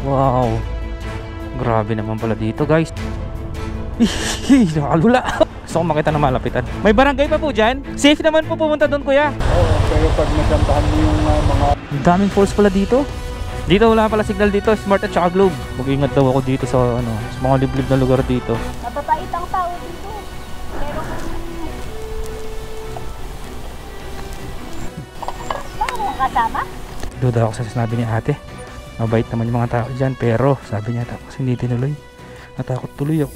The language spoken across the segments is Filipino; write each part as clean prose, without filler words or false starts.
Wow. Grabe naman pala dito, guys. Nakalula. Gusto kong makita na malapitan. May barangay pa po dyan? Safe naman po pumunta doon, kuya? Oo, pero pag nasambahan mo yung mga... Ang daming falls pala dito. Dito wala pala signal dito, smart at saka globe. Mag-ingat daw ako dito sa sa mga liblib na lugar dito. Mababait ang tao dito. Pero kung kasama? Duda ako sa sinabi ni ate. Mabait naman yung mga tao dyan, pero sabi niya tapos hindi tinuloy. Natakot tuloy ako.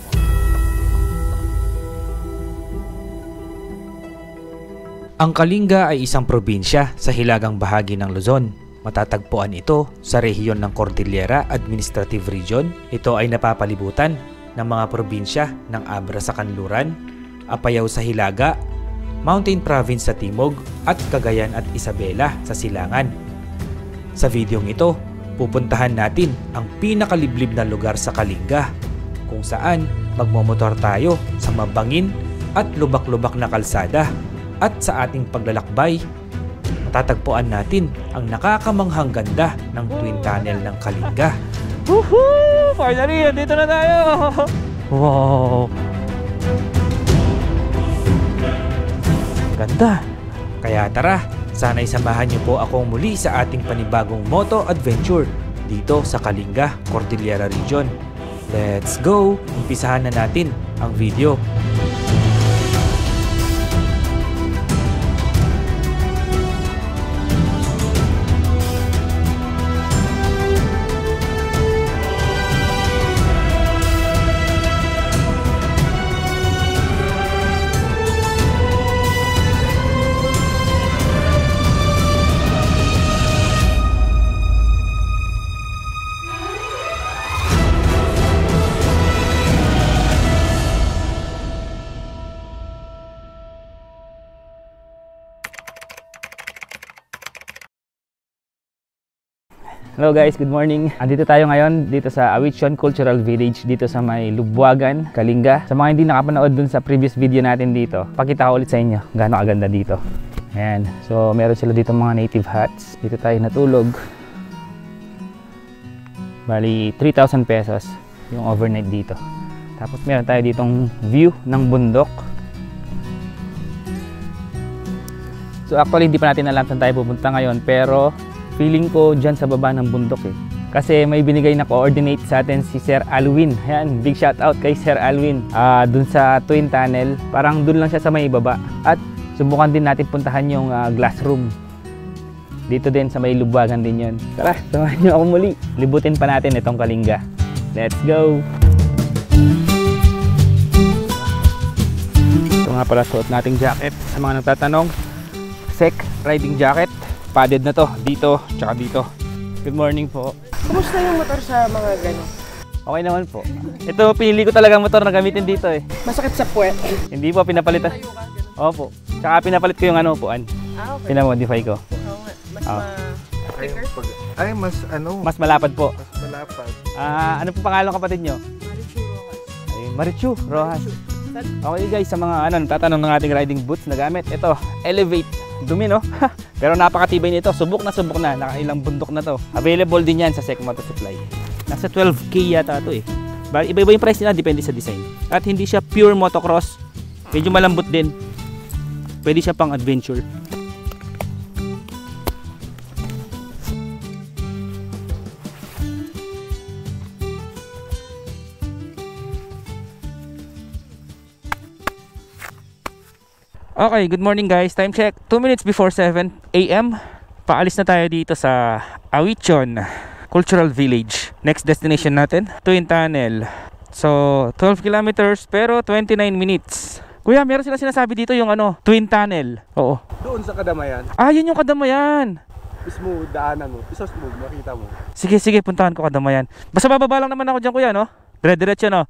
Ang Kalinga ay isang probinsya sa hilagang bahagi ng Luzon. Matatagpuan ito sa rehiyon ng Cordillera Administrative Region. Ito ay napapalibutan ng mga probinsya ng Abra sa Kanluran, Apayao sa Hilaga, Mountain Province sa Timog at Cagayan at Isabela sa Silangan. Sa videong ito, pupuntahan natin ang pinakaliblib na lugar sa Kalinga, kung saan magmomotor tayo sa mabangin at lubak-lubak na kalsada. At sa ating paglalakbay, matatagpuan natin ang nakakamanghang ganda ng Twin Tunnel ng Kalinga. Woohoo! Finally, dito na tayo! Wow! Ganda! Kaya tara, sana'y samahan niyo po akong muli sa ating panibagong moto adventure dito sa Kalinga, Cordillera Region. Let's go! Umpisahan na natin ang video. Hello guys, good morning. Andito tayo ngayon dito sa Awichon Cultural Village dito sa may Lubwagan, Kalinga. Sa mga hindi nakapanood dun sa previous video natin dito, pakita ko ulit sa inyo gaano kaganda dito. Ayan, so meron sila dito mga native huts. Dito tayo natulog. Bali 3,000 pesos yung overnight dito. Tapos meron tayo ditong view ng bundok. So actually hindi pa natin alam saan tayo pupunta ngayon, pero feeling ko dyan sa baba ng bundok eh. Kasi may binigay na coordinate sa atin si Sir Alwin. Ayan, big shout out kay Sir Alwin. Dun sa Twin Tunnel, parang dun lang siya sa may baba. At subukan din natin puntahan yung glass room. Dito din sa may Lubwagan din yun. Tara, samahan nyo ako muli. Libutin pa natin itong Kalinga. Let's go! Ito nga pala suot nating jacket. Sa mga nagtatanong, SEC riding jacket. Padded na to, dito, tsaka dito. Good morning po. Kumusta yung motor sa mga gano'n? Okay naman po. Ito, pinili ko talaga motor na gamitin dito eh. Masakit sa puwet? Hindi po, pinapalitan. Opo. Tsaka pinapalit ko yung upuan. Okay. Pinamodify ko. Mas thicker? Ay, mas ano? Mas malapad po. Mas malapad. Ano po pangalan kapatid nyo? Marichu Rojas. Okay guys, sa mga tatanong ng ating riding boots na gamit, ito, Elevate. Dumi no? Pero napakatibay nito, subok na, nakailang bundok na to. Available din yan sa SEC Moto Supply. Nasa 12K yata to eh. Iba-iba yung price nila, depende sa design. At hindi siya pure motocross, medyo malambot din. Pwede siya pang adventure. Okay, good morning guys. Time check, 2 minutes before 7 AM. Paalis na tayo dito sa Awichon Cultural Village. Next destination natin, Twin Tunnel. So, 12 kilometers pero 29 minutes. Kuya, meron sila sinasabi dito yung Twin Tunnel. Oo. Doon sa Kadamayan. Yun yung Kadamayan. Smooth, daanan mo. Isa smooth, makita mo. Sige, puntahan ko Kadamayan. Basta bababa lang naman ako dyan kuya, no? Dire-diretso, no?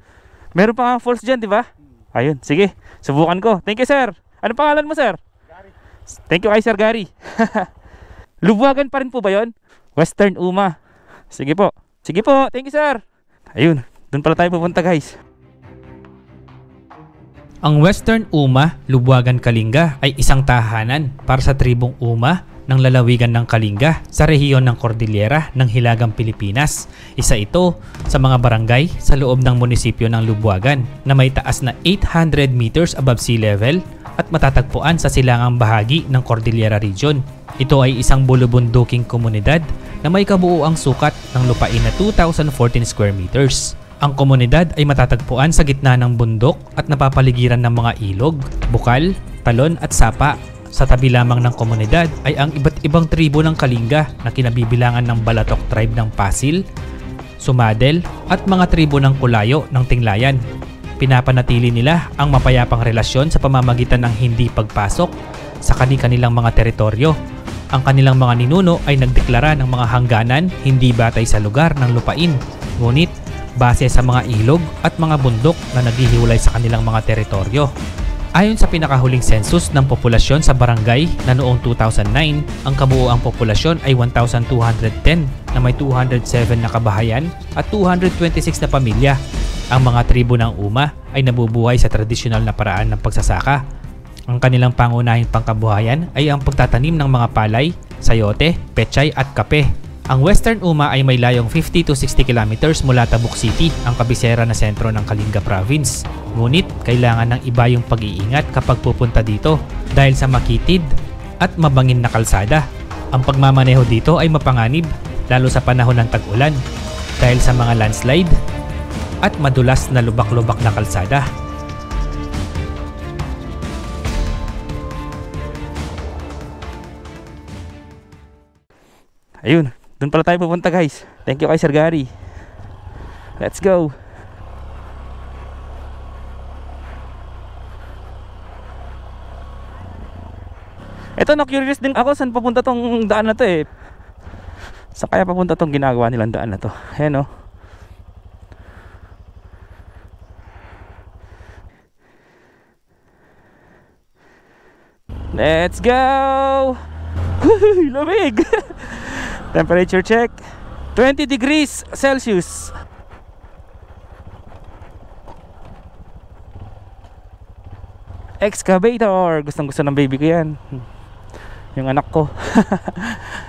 Meron pa nga falls dyan, di ba? Ayun, sige. Subukan ko. Thank you, sir. Ano pangalan mo, sir? Gary. Thank you kay Sir Gary. Lubwagan pa rin po ba yun? Western Uma. Sige po. Thank you, sir. Ayun. Doon pala tayo pupunta, guys. Ang Western Uma, Lubwagan, Kalinga ay isang tahanan para sa tribong Uma ng lalawigan ng Kalinga sa rehiyon ng Cordillera ng Hilagang Pilipinas. Isa ito sa mga barangay sa loob ng munisipyo ng Lubuagan na may taas na 800 meters above sea level at matatagpuan sa silangang bahagi ng Cordillera Region. Ito ay isang bulubunduking komunidad na may kabuuang sukat ng lupain na 2,014 square meters. Ang komunidad ay matatagpuan sa gitna ng bundok at napapaligiran ng mga ilog, bukal, talon at sapa. Sa tabi lamang ng komunidad ay ang iba't ibang tribo ng Kalinga na kinabibilangan ng Balatok tribe ng Pasil, Sumadel at mga tribo ng Kulayo ng Tinglayan. Pinapanatili nila ang mapayapang relasyon sa pamamagitan ng hindi pagpasok sa kani-kanilang mga teritoryo. Ang kanilang mga ninuno ay nagdeklara ng mga hangganan hindi batay sa lugar ng lupain, ngunit base sa mga ilog at mga bundok na naghihiwalay sa kanilang mga teritoryo. Ayon sa pinakahuling census ng populasyon sa barangay na noong 2009, ang kabuuang populasyon ay 1,210 na may 207 na kabahayan at 226 na pamilya. Ang mga tribo ng Uma ay nabubuhay sa tradisyonal na paraan ng pagsasaka. Ang kanilang pangunahing pangkabuhayan ay ang pagtatanim ng mga palay, sayote, pechay at kape. Ang Western Uma ay may layong 50 to 60 kilometers mula Tabuk City, ang kabisera na sentro ng Kalinga Province. Ngunit kailangan ng iba yung pag-iingat kapag pupunta dito dahil sa makitid at mabangin na kalsada. Ang pagmamaneho dito ay mapanganib lalo sa panahon ng tag-ulan dahil sa mga landslide at madulas na lubak-lubak na kalsada. Ayun, doon pala tayo pupunta guys. Thank you kay Sir Gary. Let's go. Ito, na-curious din ako saan papunta tong daan na to eh. Saan kaya papunta tong ginagawa nilang daan na to? Ayan o. Let's go! Lamig! Temperature check 20 degrees Celsius. Excavator, gustong gusto ng baby ko yan, yung anak ko.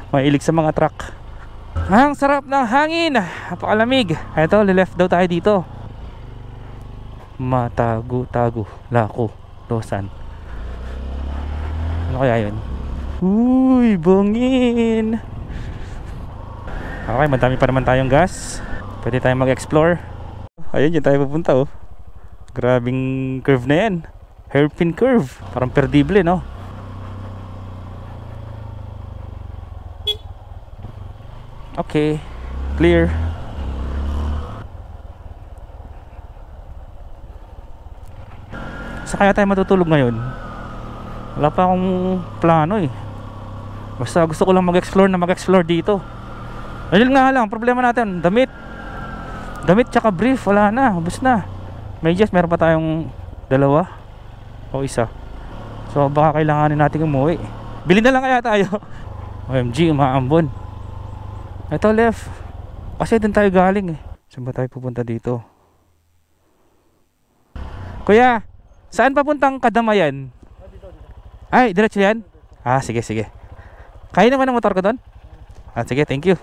Mahilig sa mga truck. Ang sarap ng hangin, napakalamig. Eto, left daw tayo dito. Matago-tago Lako, Rosan. Ano kaya yun? Uy, bangin. Okay, madami pa naman tayong gas. Pwede tayong mag-explore. Ayun, dyan tayo pupunta oh. Grabing curve na yan. Hairpin curve. Parang perdible, no? Okay, clear. Saan kaya tayo matutulog ngayon? Wala pa akong plano eh. Basta gusto ko lang mag-explore dito. Ayun nga lang, problema natin, damit tsaka brief, wala na, ubos na. Medyas, meron pa tayong dalawa o isa. So baka kailanganin natin umuwi. Bili na lang kaya tayo. OMG, umaambon. Ito left. Kasi dun tayo galing eh. Saan ba tayo pupunta dito? Kuya, saan papuntang Kadamayan? Ay, diretso yan? Ah, sige. Kaya naman ang motor ko doon? Ah, sige, thank you.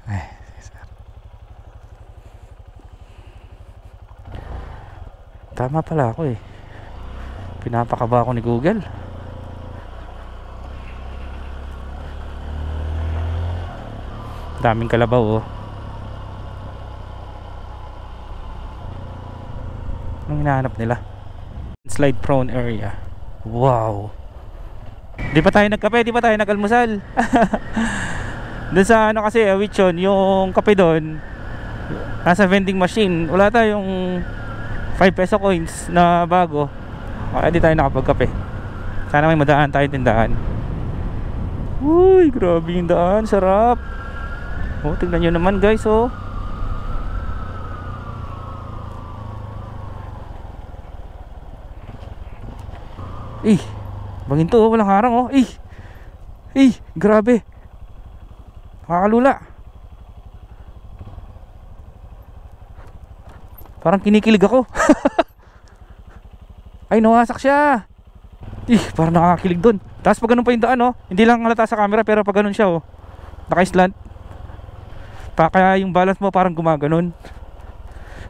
Ay, tama pala ako eh. Pinapakaba ako ni Google. Daming kalabaw oh. Anong hinahanap nila? Slide prone area. Wow. Di pa tayo nagkape, di pa tayo nag-almusal. Doon sa ano kasi, Wichon, yung kape doon, nasa vending machine. Wala tayong 5 peso coins na bago. Kaya di tayo nakapagkape. Sana may madaan tayo tindahan. Uy, grabe yung daan, sarap. Oh, tignan nyo naman guys oh. Bangin to oh, walang harang oh. Grabe. Nakakalula. Parang kinikilig ako. Ay, nawasak siya. Parang nakakakilig dun. Tapos pag ganun pa yung daan, oh, hindi lang halata sa camera, pero pag ganun siya, oh, naka-slant. Kaya yung balance mo parang gumaganon.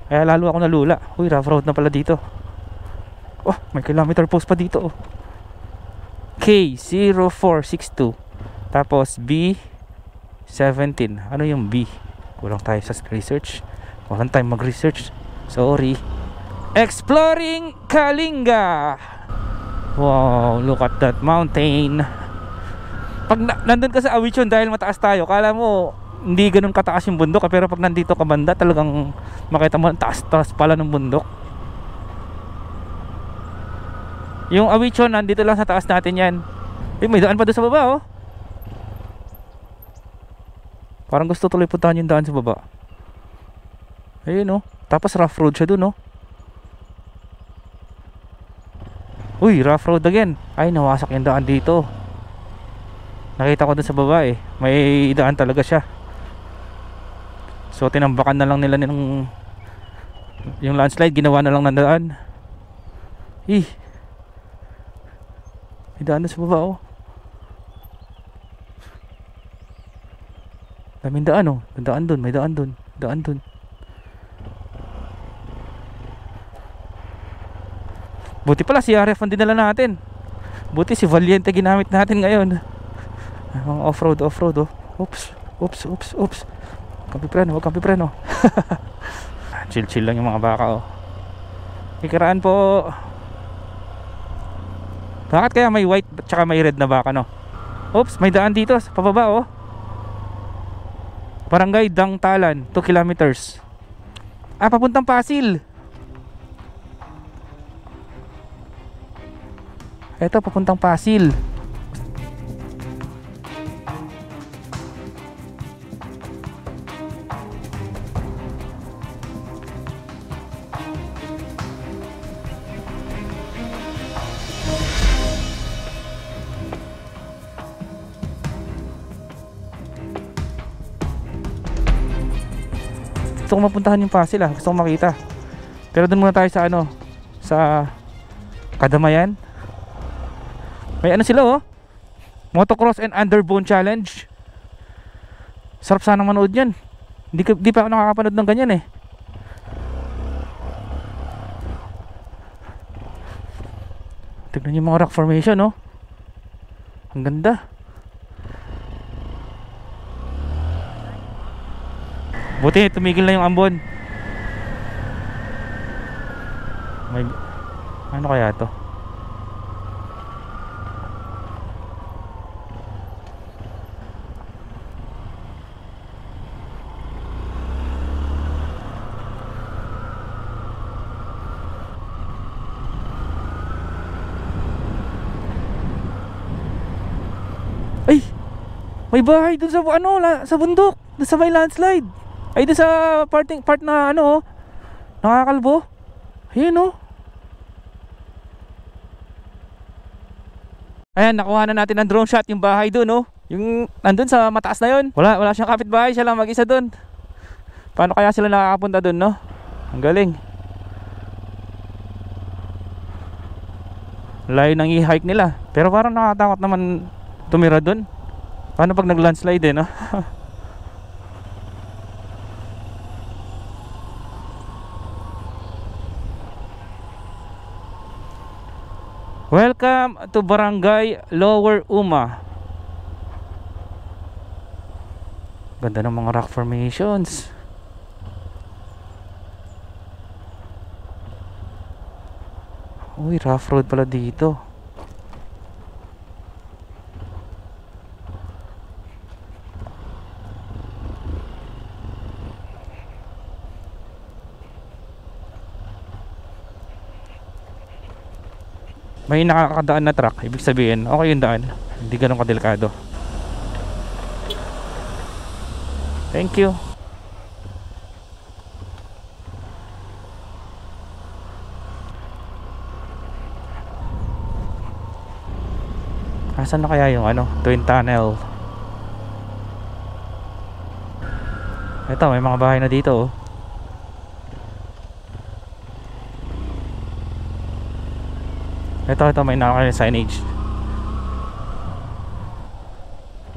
Kaya lalo ako nalula. Uy, rough road na pala dito. Oh, may kilometer post pa dito, oh. K0462. Tapos B17. Ano yung B? Kulang tayo sa research. Walang time mag-research. Sorry. Exploring Kalinga. Wow, look at that mountain. Pag nandun ka sa Awichon, dahil mataas tayo, kala mo hindi ganun kataas yung bundok, pero pag nandito ka banda, talagang makita mo ang taas-taas pala ng bundok. Yung Awichon, nandito lang sa taas natin yan. May daan pa doon sa baba, oh. Parang gusto tuloy puntahan yung daan sa baba. Ayun, oh. Tapos rough road siya doon, oh. Uy, rough road again. Ay, nawasak yung daan dito. Nakita ko doon sa baba, eh. May daan talaga siya. So, tinambakan na lang nila yung landslide. Ginawa na lang ng daan. May daan doon sa baba, oh. Daming daan, oh. May daan doon, may daan doon. Daan doon. Buti pala si RF ang dinala natin. Buti si Valiente ginamit natin ngayon. Off-road, off-road, oh. Oops. Huwag kang pipreno. Chill lang yung mga baka, oh. Ikaraan po. Bakit kaya may white tsaka may red na baka, no? Oops, may daan dito sa pababa, oh. Barangay Dangtalan, 2 kilometers. Papuntang Pasil. Eto, papuntang Pasil. Gusto ko mapuntahan yung Pasil, ah. Gusto ko makita. Pero doon muna tayo sa sa Kadamayan. May sila, oh. Motocross and Underbone Challenge. Sarap sanang manood yan. Di pa ako nakakapanood ng ganyan, eh. Tignan yung mga rock formation, oh. Ang ganda. Buti tumigil na yung ambon. Ano kaya to? Ay! May bahay dun sa sa bundok, dun sa may landslide. Ay, dun sa part na nakakalbo. Ayun, oh. Ayan, nakuha na natin ng drone shot yung bahay dun, oh. Yung nandun sa mataas na yun. Wala siyang kapitbahay, siya lang mag-isa dun. Paano kaya sila nakakapunta dun, no? Ang galing. Layo ng i-hike nila. Pero parang nakatakot naman tumira dun. Paano pag nag-landslide, no? Welcome to Barangay Lower Uma. Ganda ng mga rock formations. Uy, rough road pala dito. May nakakadaan na truck, ibig sabihin okay yung daan, hindi ganun kadelikado. Thank you. Asan na kaya yung twin tunnel? Ito, may mga bahay na dito, oh. Ito may nakakaya signage.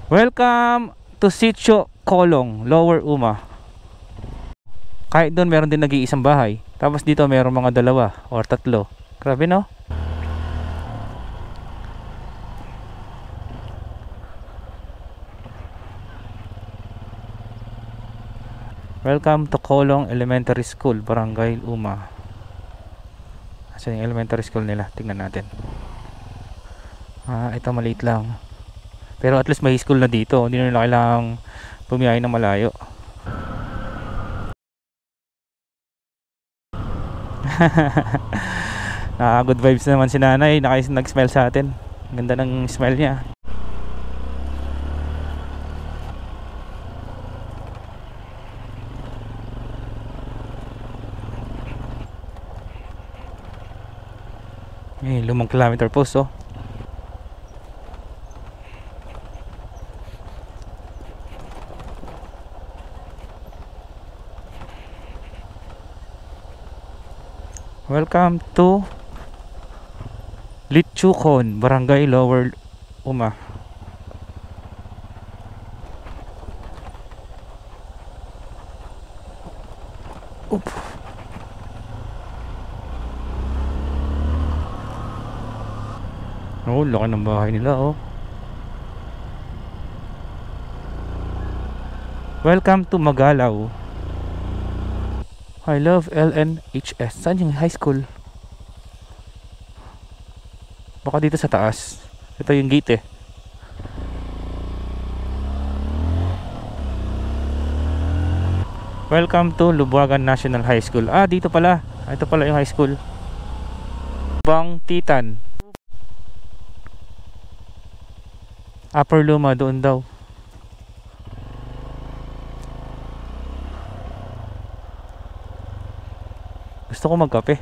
Welcome to Sitio Kolong, Lower Uma. Kahit doon meron din nag-iisang bahay. Tapos dito meron mga 2 or 3. Grabe no? Welcome to Kolong Elementary School, Barangay Uma. Asan yung elementary school nila? Tingnan natin. Ito maliit lang. Pero at least may school na dito. Hindi na nila kailangang bumiyahe ng malayo. Good vibes naman si nanay. Nag-smile sa atin. Ganda ng smile niya. Lumang kilometer post oh. Welcome to Litchukon, Barangay Lower Uma. Oop. Oh, laki ng bahay nila oh. Welcome to Magalaw. I love LNHS. Saan yung high school? Baka dito sa taas. Ito yung gate eh. Welcome to Lubuagan National High School. Dito pala. Ito pala yung high school. Bang Titan. Upper Luma doon daw. Gusto ko magkape.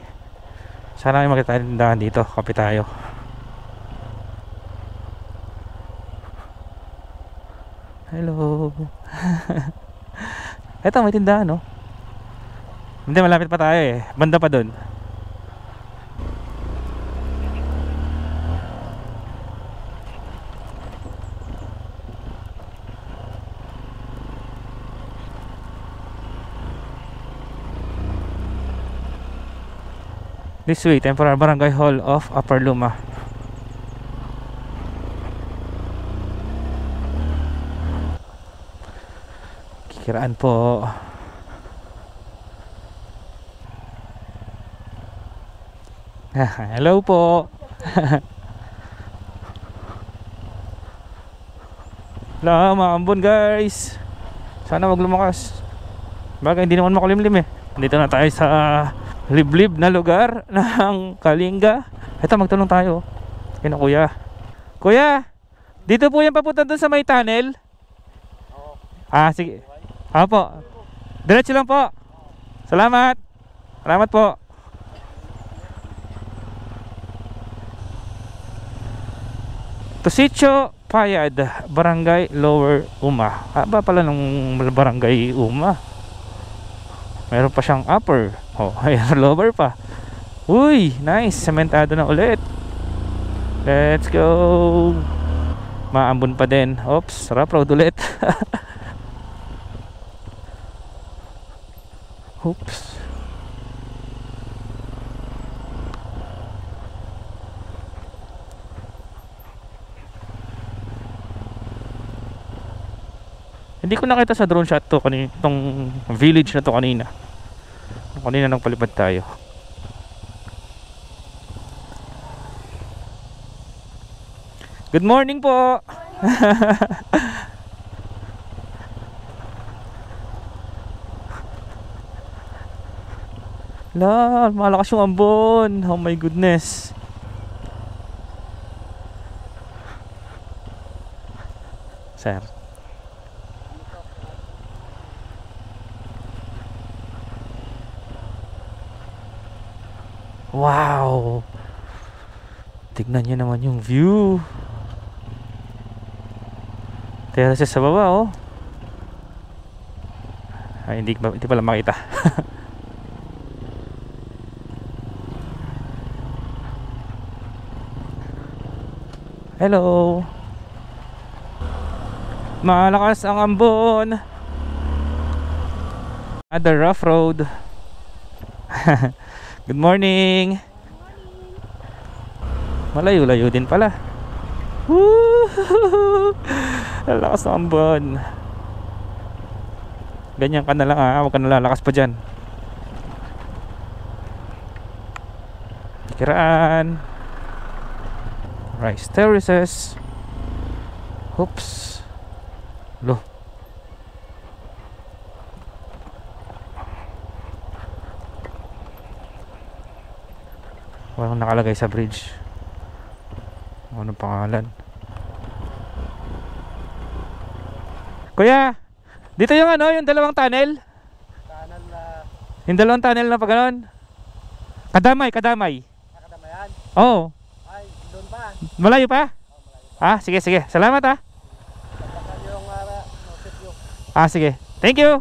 Sana may makita tindahan dito. Kape tayo. Hello. Eto may tindahan no. Hindi, malapit pa tayo eh. Banda pa doon. This way, temporary barangay hall of Upper Luma. Kikiraan po. Hello po. Wala, maambon guys. Sana wag lumakas. Bagay hindi naman makulimlim eh. Dito na tayo sa liblib na lugar ng Kalinga. Ito, magtanong tayo kina kuya. Kuya, dito po yung papunta doon sa may tunnel? Sige. Po. Diretso lang po. Salamat. Salamat po. Sitio Payad, Barangay Lower Uma. Ba pala ng Barangay Uma. Meron pa siyang upper. Ayan, lower pa. Uy, nice. Sementado na ulit. Let's go. Maambon pa din. Oops, rough road ulit. Oops. Hindi ko nakita sa drone shot to kanina, itong village na to kanina. Kanina nang palipad tayo. Good morning po. Malakas yung ambon. Oh my goodness. Sir. Wow. Tignan nyo naman yung view. Terraces sa baba oh. Hindi pala makita. Hello. Malakas ang ambon. Another rough road. Good morning. Malayo-layo din pala. Woo! Lakas ng ambon. Ganyan ka na lang ha, huwag ka nalalakas pa dyan. Kiraan. Rice terraces. Oops. Lo. Walang nakalagay sa bridge. Anong pangalan? Kuya, dito yung ano, yung dalawang tunnel. Tunnel na Yung dalawang tunnel na pag ganon. Kadamay. nakadamayan. Oo. Ay, doon pa. Malayo pa? Ah, sige. Salamat ah. Baka yung notice yung Ah, sige. Thank you.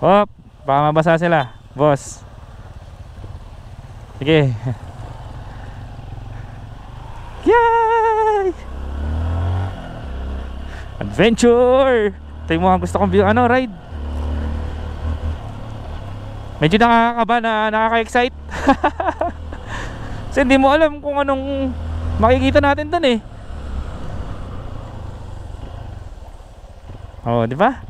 Hop, baka mabasa sila, boss. Sige. Yay! Adventure! Ito yung mga gusto kong ride. Medyo nakakaba na nakaka-excite. Kasi hindi mo alam kung anong makikita natin dun eh. Oh, di ba?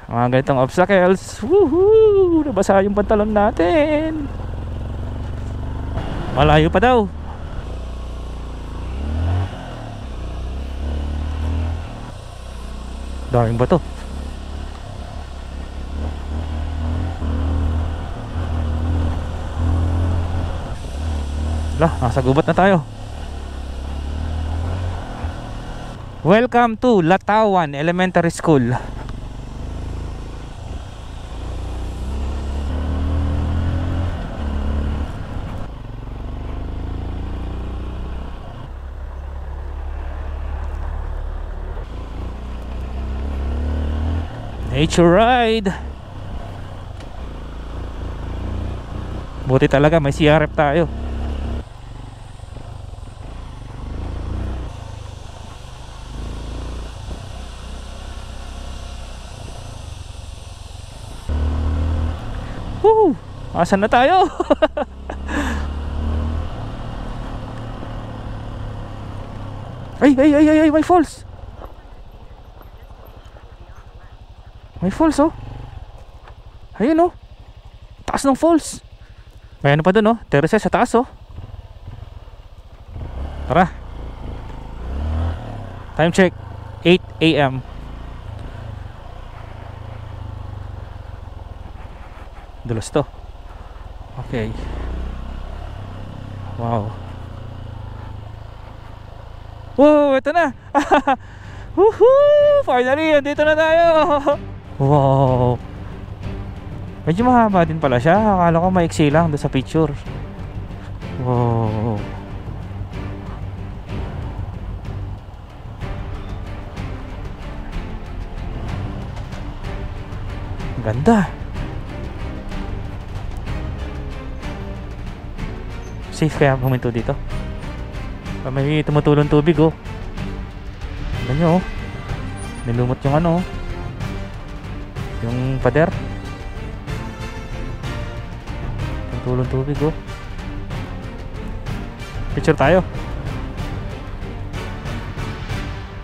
Mga ganitong obstacles. Woohoo! Nabasa yung pantalon natin. Malayo pa daw. Daming bato. Lah, nasa gubat na tayo. Welcome to Latawan Elementary School. Nature ride. Buti talaga may CRF tayo. Woo! Asan na tayo? Ay, may falls. May falls oh. Ayun oh. Taas ng falls. May ano pa dun oh, terraces sa taas oh. Tara. Time check 8 AM. Dulos to. Okay. Wow. Wow, ito na. Woohoo! Finally, dito na tayo. Wow. Medyo mahaba din pala siya. Akala ko maiksi lang doon sa picture. Wow. Ganda. Safe kaya huminto dito. May tumutulong tubig oh. Tignan nyo oh. Nilumot yung ano oh, yung pader. Tumutulong tubig oh. Picture tayo.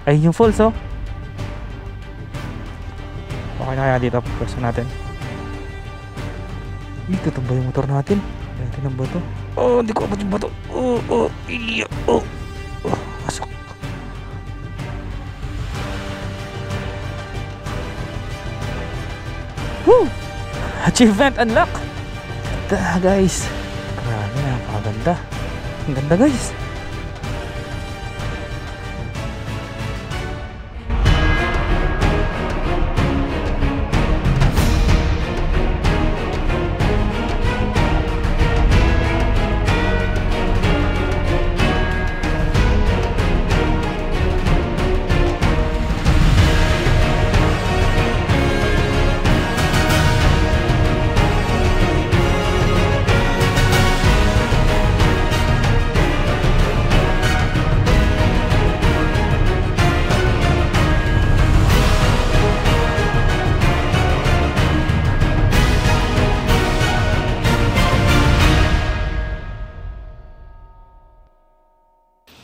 Ay yung falls oh. Okay na kaya dito pwesto natin. Dito tumba yung motor natin. Natin ang bato. Oh, hindi ko abot yung bato. Iya. Pasok. Woo! Achievement unlock. Ganda guys. Grabe, napakaganda. Ang ganda guys.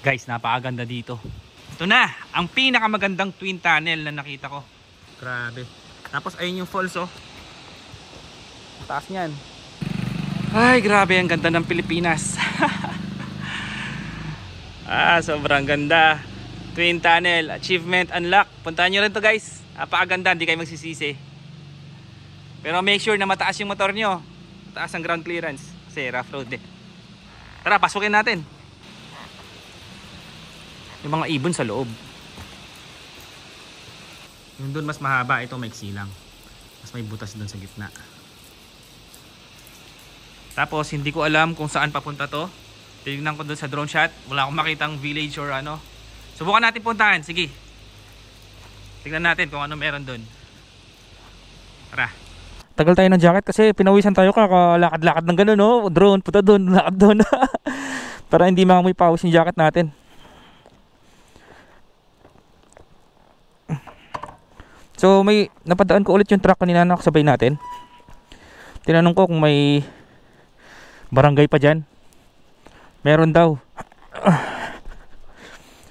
Guys, napakaganda dito. Ito na, ang pinakamagandang twin tunnel na nakita ko. Grabe. Tapos ayun yung falls oh. Taas niyan. Ay, grabe, ang ganda ng Pilipinas. Sobrang ganda. Twin tunnel, achievement unlock. Puntahan nyo rin to guys. Napakaganda, hindi kayo magsisisi. Pero make sure na mataas yung motor nyo. Mataas ang ground clearance. Kasi rough road eh. Tara, pasukin natin. Yung mga ibon sa loob. Yung doon mas mahaba, ito maiksi lang. Mas may butas doon sa gitna. Tapos hindi ko alam kung saan papunta to. Tinignan ko doon sa drone shot. Wala akong makitang village or ano. Subukan natin puntahan. Sige. Tignan natin kung ano meron doon. Tara. Tagal tayo ng jacket kasi pinawisan tayo kakalakad-lakad ng gano'n, no? Drone, punta doon, lakad doon. Para hindi makamoy pawis yung jacket natin. So may napadaan ko ulit yung truck kanina na kasabay natin. Tinanong ko kung may barangay pa dyan. Meron daw.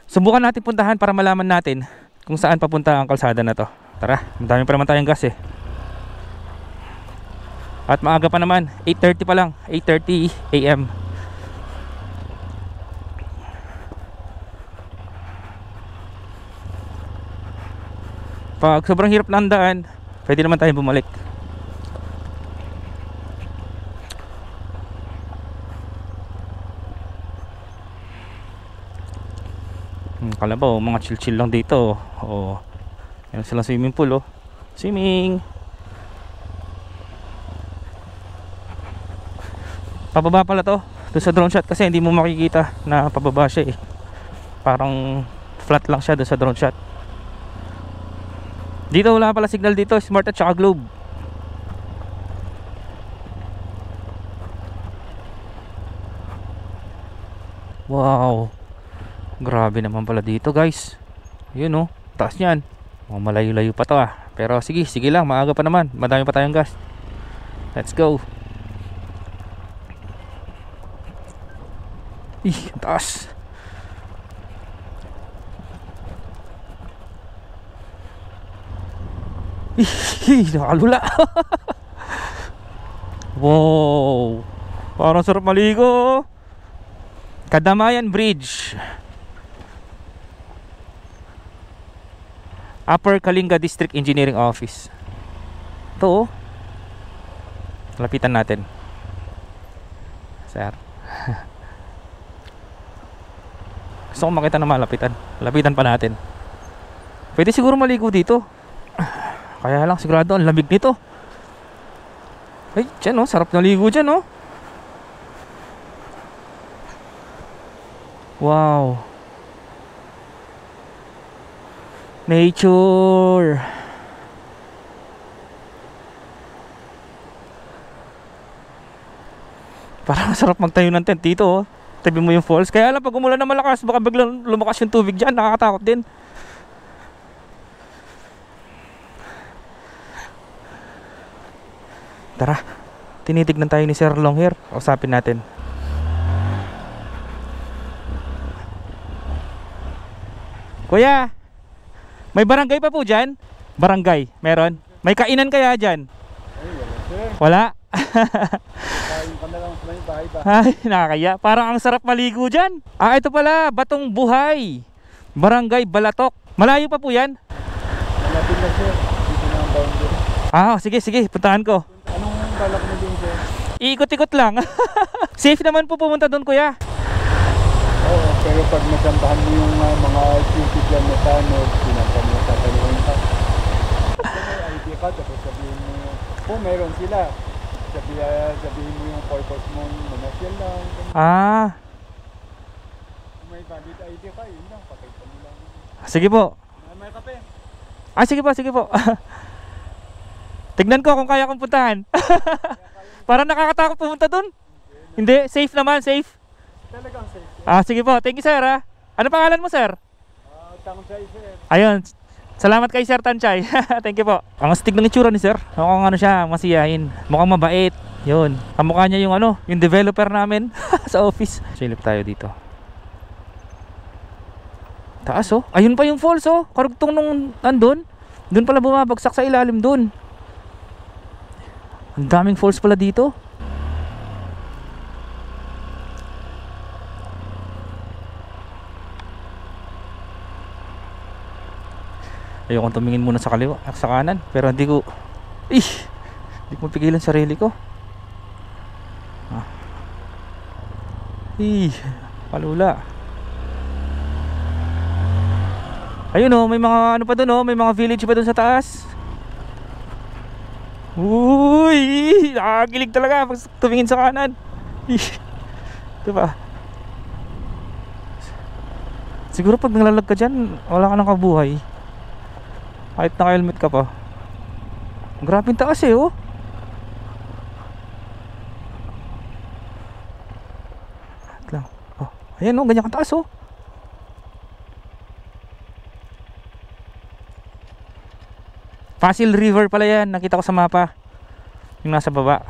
Subukan natin puntahan para malaman natin kung saan papunta ang kalsada na to. Tara, madami pa naman tayong gas eh. At maaga pa naman, 8:30 pa lang, 8:30 AM. Pag sobrang hirap ng daan, pwede naman tayong bumalik. Kalabaw, mga chill-chill lang dito. Oh. Yan silang swimming pool oh. Swimming. Pababa pala to. Doon sa drone shot kasi hindi mo makikita na pababa siya eh. Parang flat lang siya doon sa drone shot. Dito wala pala signal dito, Smart at saka Globe. Wow. Grabe naman pala dito guys. Yun oh, taas niyan. Malayo-layo pa to ah. Pero sige, sige lang, maaga pa naman. Madami pa tayong gas. Let's go. Taas. Nakalula. Wow. Parang sarap maligo. Kadamayan Bridge, Upper Kalinga District Engineering Office. Ito oh. Lapitan natin. Sir. Gusto ko makita na malapitan. Lapitan pa natin. Pwede siguro maligo dito. Kaya lang sigurado ang lamig nito. Ay, dyan oh, sarap na ligo dyan oh. Wow. Nature. Parang sarap magtayo ng tent dito oh. Tabi mo yung falls. Kaya lang pag umulan na malakas, baka biglang lumakas yung tubig dyan. Nakakatakot din. Tara, tinitignan tayo ni Sir Longhair. Usapin natin. Kuya, may barangay pa po dyan? Barangay, meron? May kainan kaya dyan? Wala? Kain ka na lang sa may bahay-bahay. Ay, nakakaya. Parang ang sarap maligo dyan. Ito pala, Batong Buhay, Barangay Balatok. Malayo pa po yan? Malapit na sir. Dito na ang boundary. Sige, sige, puntahan ko. Anong balak mo din sir? Iikot-ikot lang. Safe naman po pumunta doon kuya. Oo, pero pag nasambahan mo yung mga activity dyan na tanod, pinagpan mo sa talungan ka. May ID ka, tapos sabihin mo, kung meron sila, sabihin mo yung purpose mong manasyal lang. Kung may valid ID ka, yun lang, pakita mo lang. Sige po. May kape. Sige po, sige po. Tignan ko kung kaya kong puntahan. Parang nakakatakot pumunta doon. Hindi, safe naman, safe. Talagang safe. Sige po, thank you sir ha. Ano pangalan mo sir? Tangsay sir. Ayun, salamat kay Sir Tanchay. Thank you po. Ang astig ng itsura ni sir. Mukhang ano siya, masiyahin. Mukhang mabait. Yun, kamukha niya yung yung developer namin sa office. Silip tayo dito. Taas oh. Ayun pa yung falls oh. Karugtong nung andun. Doon pala bumabagsak sa ilalim doon. Ang daming falls pala dito. Ayokong tumingin muna sa kaliwa, sa kanan, pero hindi ko hindi ko mapigilan sarili ko. Palula. Ayun oh, may mga ano pa doon oh, may mga village pa doon sa taas. Uy, nakakilig talaga pag tumingin sa kanan. Ito pa. Siguro pag naglalag ka dyan, wala ka nang kabuhay. Kahit naka-helmet ka pa. Grabe yung taas eh oh. Lang. Oh, ayan oh, ganyan kataas oh. Fossil River pala yan, nakita ko sa mapa. Yung nasa baba.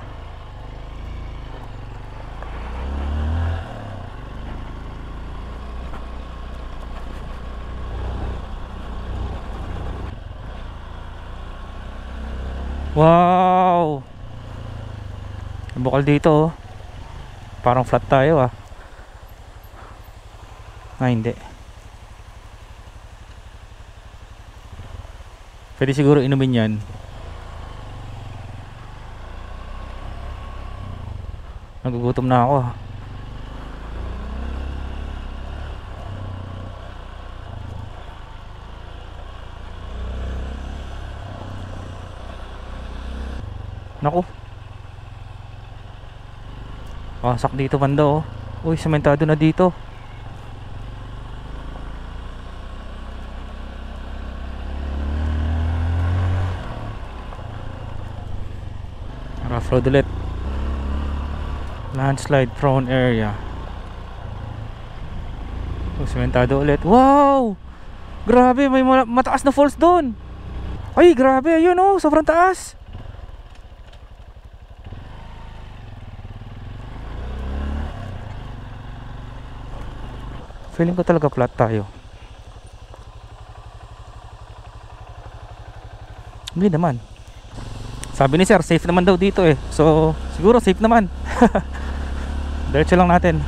Wow! Bukal dito oh. Parang flat tayo ah. Hindi. Pwede siguro inumin yan. Nagugutom na ako. Naku. Pasak dito banda oh. Uy, sementado na dito. Rough road ulit. Landslide prone area. Sementado ulit. Wow! Grabe, may mataas na falls doon. Ay, grabe, ayun oh, sobrang taas. Feeling ko talaga flat tayo. Hindi naman. Sabi ni sir, safe naman daw dito eh. So, siguro safe naman. Diretso lang natin.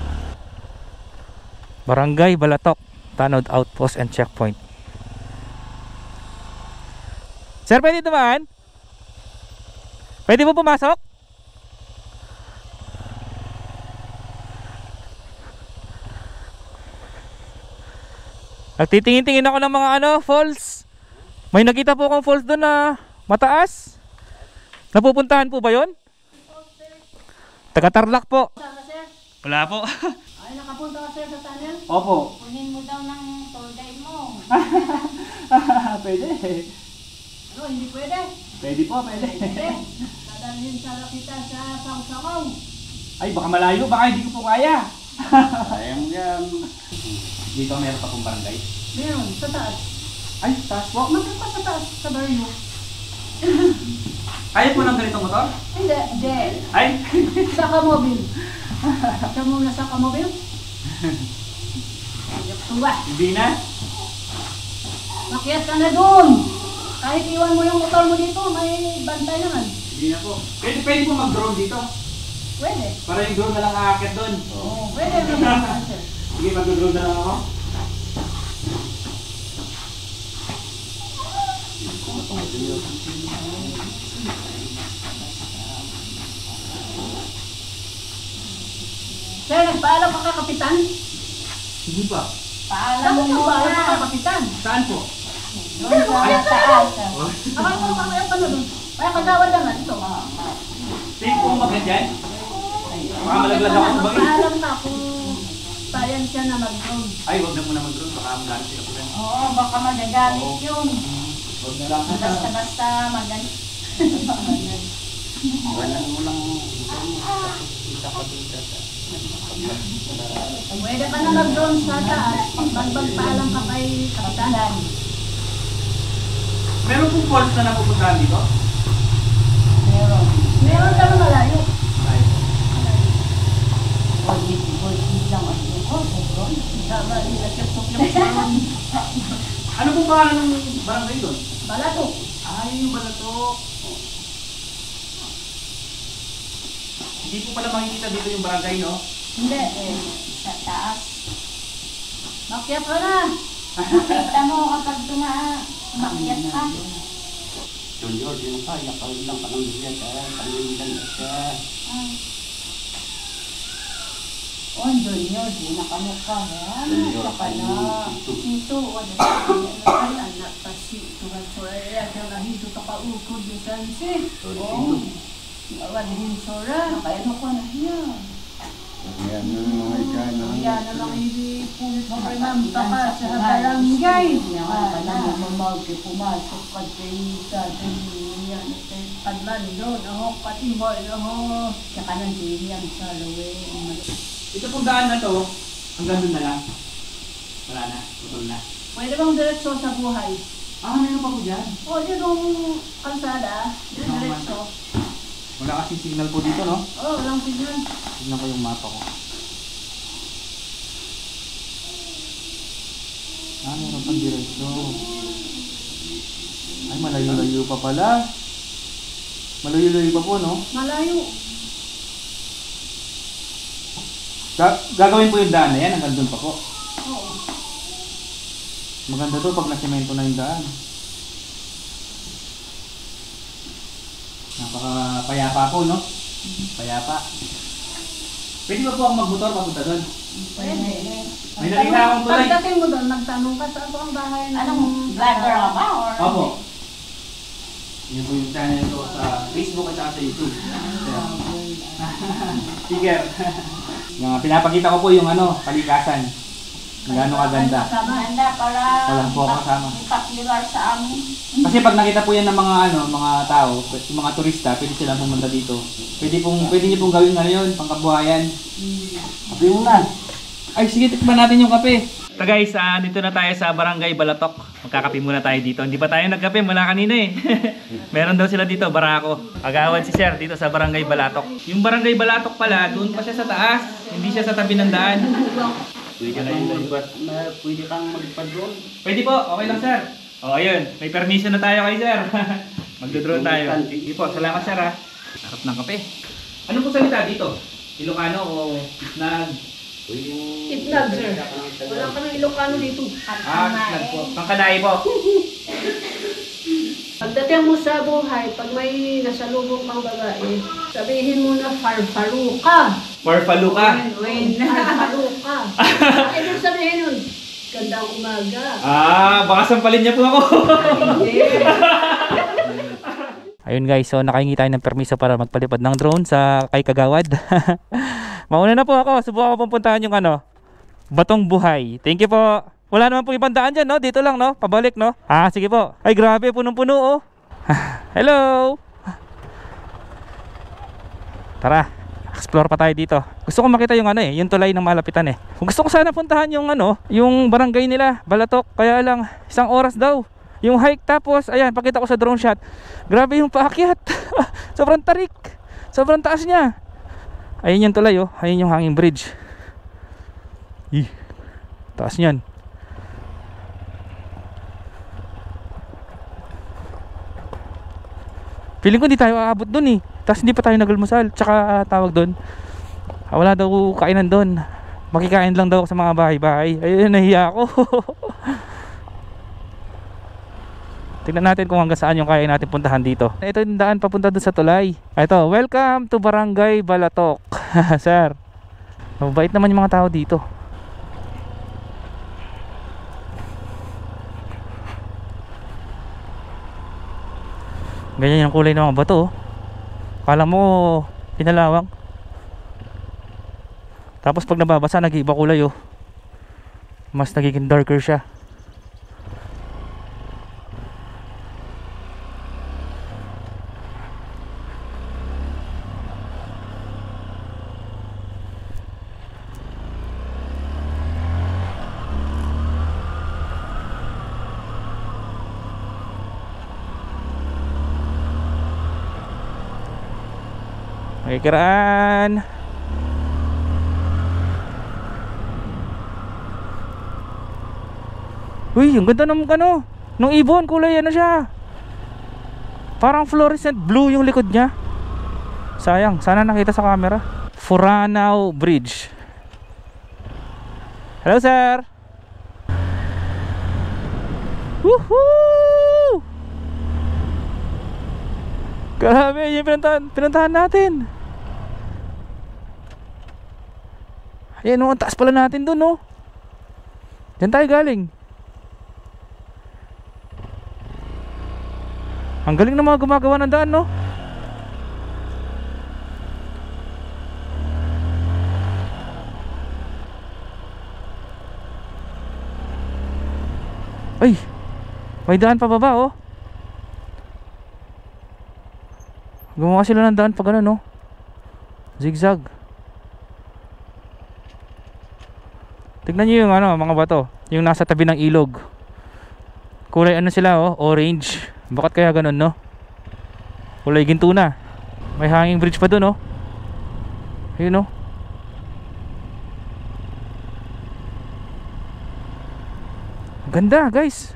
Barangay Balatok, Tanod Outpost and Checkpoint. Sir, pwede naman? Pwede mo pumasok? Nagtitingin-tingin ako ng mga falls. May nakita po akong falls doon na mataas. Napupuntahan po ba yun? Taga-Tarlac po. Wala po. Ay, nakapunta ka sir sa tunnel? Opo. Kunin mo daw ng tour guide mo. Pwede. Ano, hindi pwede? Pwede po, pwede. Pwede. Dadalhin sa kita sa Sangsangaw. Ay, baka malayo, baka hindi ko po kaya. Sayang yan. Dito meron pa pong barangay. Meron, sa taas. Ay, taas po. Magkano pa sa taas, sa baryo? Kaya po ng ganitong motor? Hindi, hindi. Ay! Sa kamobil. Siya muna sa kamobil. Tuwa. Hindi na? Makiat ka na doon. Kahit iwan mo yung motor mo dito, may bantay naman. Hindi na po. Pwede po mag-drone dito. Pwede. Para yung drone na lang aakyat doon. Oo, pwede naman. Sige, mag-drone na lang ako. Sir, nagpaalam ka kay Kapitan? Sige pa. Paalam mo paalam ka kay Kapitan. Saan po? Doon sa taas. Akala mo kaya pa doon. Kaya kagawad naman ito. Safe po umakyat dyan? Baka malaglag ako sa bangin. Paalam na kung payan siya na mag-drone. Ay, huwag na muna mag-drone. Baka magalit si Kapitan. Oo, baka magagalit yun. Huwag na lang. Basta magalit. Wala mo lang. Pwede ka na mag-drone sa taas. Magpagpaalam ka kay Kapitan. Meron pong falls na napupuntahan dito? Meron. Meron ka na malayo. Ay. Tama, nilakip-tukip. Ano po pangalan ng barangay doon? Balato. Ay, yung Balatok. Hindi po pala makikita dito yung barangay, no? Hindi, sa taas. Makyat ka na. Makita mo kapag makyat ka. Junior, yun pa, yakal lang ka ng bigyan, panilindan na siya. Oh, Junior, di na kamukha. Ano ka na? Ito, wala ka anak kasi. Tuhan soraya, kaya hito takaukod yung sansi. Oh, wala din sora. Kaya ano ko na siya. Ayan na mga ikan. Kaya na lang pulit mo kay ma'am ka sa barangay. Kaya mamawag pumasok ka sa yan. Padman doon, ako patibol, ako. Tsaka nang dihiyang sa lawin. Ito pong daan na to, hanggang doon na lang. Wala na, putol na. Pwede bang diretso sa buhay? Meron pa po dyan. O, dyan yung kalsada, dyan diretso. Wala kasi signal po dito, no? Oo, walang signal. Tignan ko yung mapa ko. Meron pang diretso. Ay, malayo-layo pa pala. Malayo-layo pa po, no? Malayo. Gagawin po yung daan na yan, hanggang doon pa po. Oo. Maganda to pag nasemento na yung daan. Napaka-payapa po, no? Payapa. Pwede ba po ako magmotor papunta doon? Pwede. May nakita akong tulay. Pagdating mo doon, nagtanong ka saan po ang bahay ng... Anong vlogger ka ba? Or Opo. Yan po yung channel ko sa Facebook at saka sa YouTube. Sticker. Pinapakita ko po yung kalikasan. Gaano kaganda. maganda para Wala po ako kasama. popular sa amin. Kasi pag nakita po yan ng mga tao, yung mga turista, pwede silang pumunta dito. Pwede niyo pong gawin ngayon, pangkabuhayan. Kape muna. Ay, sige, tikman natin yung kape. So guys, dito na tayo sa Barangay Balatok. Magkakape muna tayo dito. Hindi pa tayo nagkape mula kanina eh. Meron daw sila dito, barako. Agawad si Sir dito sa Barangay Balatok. Yung Barangay Balatok pala, doon pa siya sa taas. Hindi siya sa tabi ng daan. Pwede kang magpa-drone. Pwede po, okay lang Sir. O ayun, may permission na tayo kay Sir. Magdo-drone tayo. Sige po, salamat Sir ha. Sarap ng kape. Ano po salita dito? Ilocano o Isnag? Itlag, sir. Wala ka ng Ilocano dito. Isnag po. Pangkanae po. Pagdating mo sa buhay, pag may nasalubong kang babae, sabihin mo na farfaruka. Farfaluka. Farfaruka. Ano sabihin nun? Gandang umaga. Baka sampalin niya po ako. Hindi. Ayun guys, so nakahingi tayo ng permiso para magpalipad ng drone sa kay Kagawad. Mauna na po ako, subukan ko pupuntahan yung Batong Buhay. Thank you po. Wala naman po ibang daan dyan, no? Dito lang, no? Pabalik, no? Sige po. Ay, grabe, punong-puno, oh. Hello! Tara, explore pa tayo dito. Gusto ko makita yung yung tulay ng malapitan eh. Gusto ko sana puntahan yung yung barangay nila, Balatok. Kaya lang, 1 oras daw. Yung hike, tapos, ayan, pakita ko sa drone shot. Grabe yung paakyat. Sobrang tarik. Sobrang taas niya. Ayun yung tulay, oh. Ayun yung hanging bridge. Taas niyan. Feeling ko hindi tayo aabot dun eh. Tapos hindi pa tayo nag-almusal. Tsaka tawag dun, wala daw kainan dun. Makikain lang daw sa mga bahay-bahay. Ayun, nahiya ako. Tingnan natin kung hanggang saan yung kaya natin puntahan dito. Ito yung daan papunta dun sa tulay. Ito, welcome to Barangay Balatok. Sir, mabait naman yung mga tao dito. Ganyan yung kulay ng mga bato, oh. Kala mo pinalawang. Tapos pag nababasa, nag-iiba kulay, oh. Mas nagiging darker siya. Kiraan. Uy, ang ganda ng ano, nung ibon, kulay ano siya. Parang fluorescent blue yung likod niya. Sayang, sana nakita sa camera. Furanao Bridge. Hello, sir. Woohoo! Grabe, yung pinuntahan natin. Ayan, ang taas pala natin dun, no? Diyan tayo galing. Ang galing na mga gumagawa ng daan, no? Ay, may daan pa baba, oh. Gumawa sila ng daan pa gano'n, no? Zigzag. Tignan nyo yung ano, mga bato, yung nasa tabi ng ilog. Kulay ano sila, oh, orange. Bakit kaya ganun, no? Kulay ginto na. May hanging bridge pa dun, oh. Ayun, oh. Ganda, guys.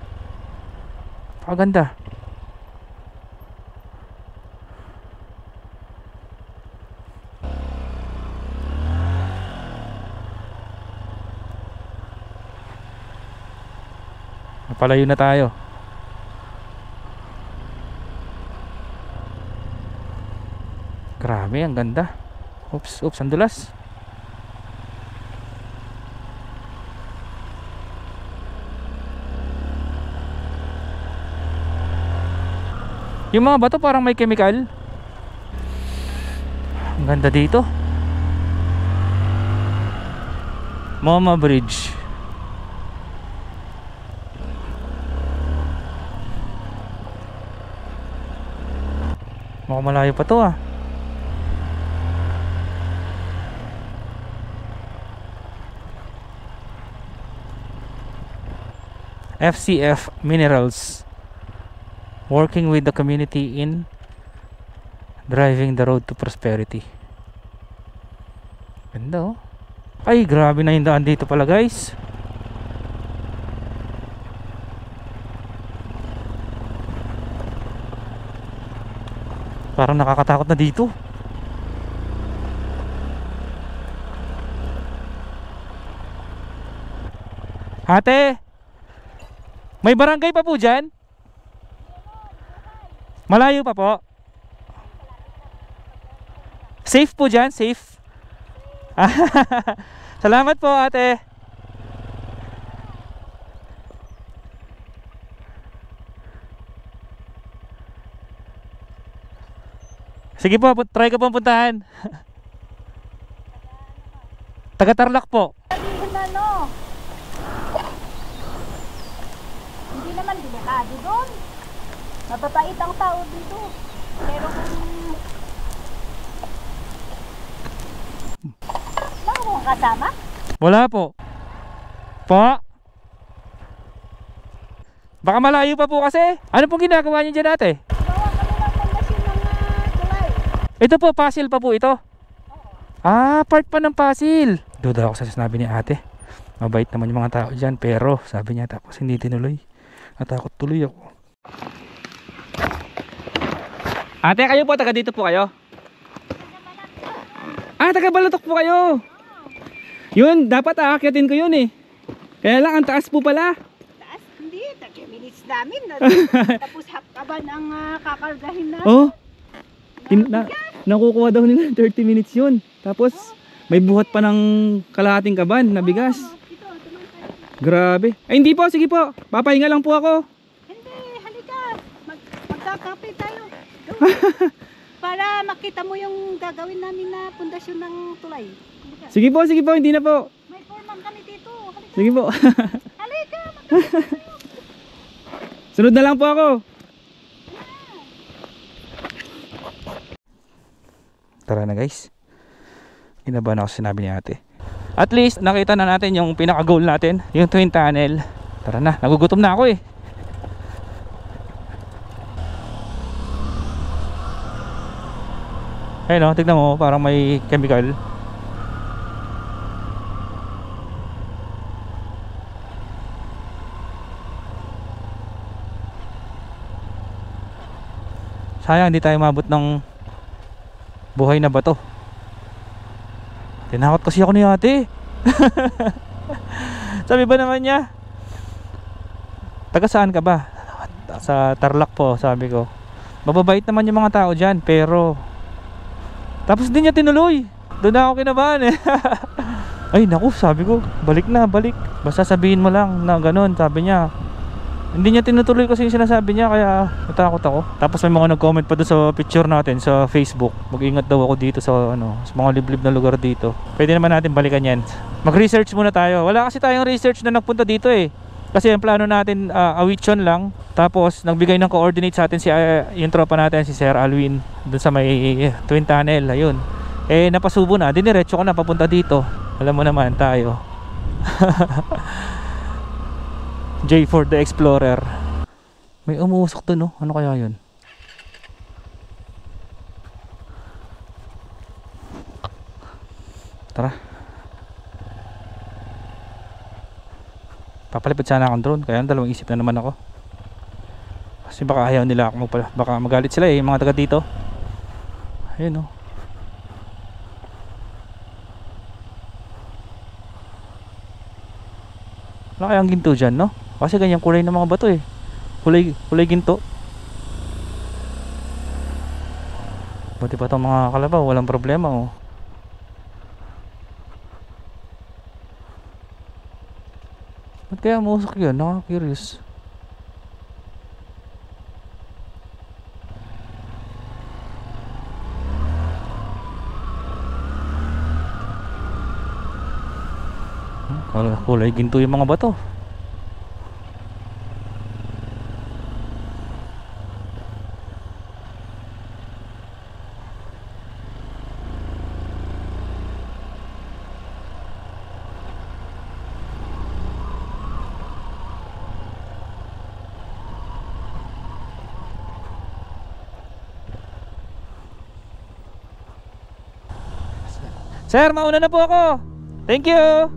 Pakaganda. Napalayo na tayo. Grabe, ang ganda. Oops, ang dulas. Yung mga bato parang may chemical. Ang ganda dito. Mama Bridge. Mukhang malayo pa to, ah. FCF Minerals, working with the community in driving the road to prosperity. Ganda, oh. Ay, grabe na yung daan dito pala, guys. Parang nakakatakot na dito. Ate, may barangay pa po dyan? Malayo pa po? Safe po dyan? Safe? Salamat po, ate. Sige po, try ko pong puntahan. Taga Tarlac po. Sabihin na, no? Hindi naman delikado doon. Mababait ang tao dito. Pero kung... Wala mo kasama? Wala po. Po? Baka malayo pa po kasi. Ano pong ginagawa niyo dyan, ate? Bawa kami ng pundasyon ng tulay. Ito po, pasil pa po ito. Ah, part pa ng pasil. Duda ako sa sinabi ni ate. Mabait naman yung mga tao dyan. Pero sabi niya tapos hindi tinuloy. Natakot tuloy ako. Ate, kayo po, taga dito po kayo? Ah, taga Balatok po kayo. Yun, dapat aakyatin ko yun eh. Kaya lang, ang taas po pala. Taas? Hindi, 30 minutes namin. Tapos hapkaban ang kakargahin na. Oh, nakukuha daw nila 30 minutes yun. Tapos, may buhat pa ng kalahating kaban na bigas. Grabe. Ay, hindi po, sige po. Papahinga lang po ako. Hindi, halika. Magkakape tayo. Para makita mo yung gagawin namin na pundasyon ng tulay. Halika. Sige po, hindi na po. May foreman kami dito. Halika. Sige po. Halika. Sunod na lang po ako. Tara na, guys. Inabahan ako sa sinabi ni ate. At least nakita na natin yung pinaka goal natin, yung twin tunnel. Tara na, nagugutom na ako eh. Ayun, oh, tignan mo, parang may chemical. Sayang hindi tayo mabot ng buhay na bato. Tinakot kasi ako ni ate. Sabi ba naman niya, taga saan ka ba? Sa Tarlac po, sabi ko. Mababait naman yung mga tao dyan, pero tapos din niya tinuloy. Doon na ako kinabahan eh. Ay naku, sabi ko, balik na, balik. Basta sabihin mo lang na ganun, sabi niya. Hindi niya tinutuloy kasi yung sinasabi niya, kaya natakot ako. Tapos may mga nag-comment pa doon sa picture natin sa Facebook. Mag-ingat daw ako dito sa sa mga liblib na lugar dito. Pwede naman natin balikan yan. Mag-research muna tayo. Wala kasi tayong research na nagpunta dito eh. Kasi ang plano natin, Awichon lang. Tapos nagbigay ng coordinate sa atin yung tropa natin, si Sir Alwin, doon sa may Twin Tunnel. Ayun. Eh napasubo na, diniretso ko na papunta dito. Alam mo naman tayo. J4 the Explorer. May umuusok doon, no? Ano kaya yun? Tara. Papalipad sana akong drone, kaya dalawang isip na naman ako. Kasi baka ayaw nila ako baka magalit sila eh, yung mga taga dito. Ayun, no? Wala kayang ginto dyan, no? Kasi ganyan kulay ng mga bato eh. Kulay ginto. Buti pa itong mga kalabaw, walang problema oh. Ba't kaya mausok yun? Nakaka-curious. Kulay ginto yung mga bato. Sir, mauna na po ako. Thank you.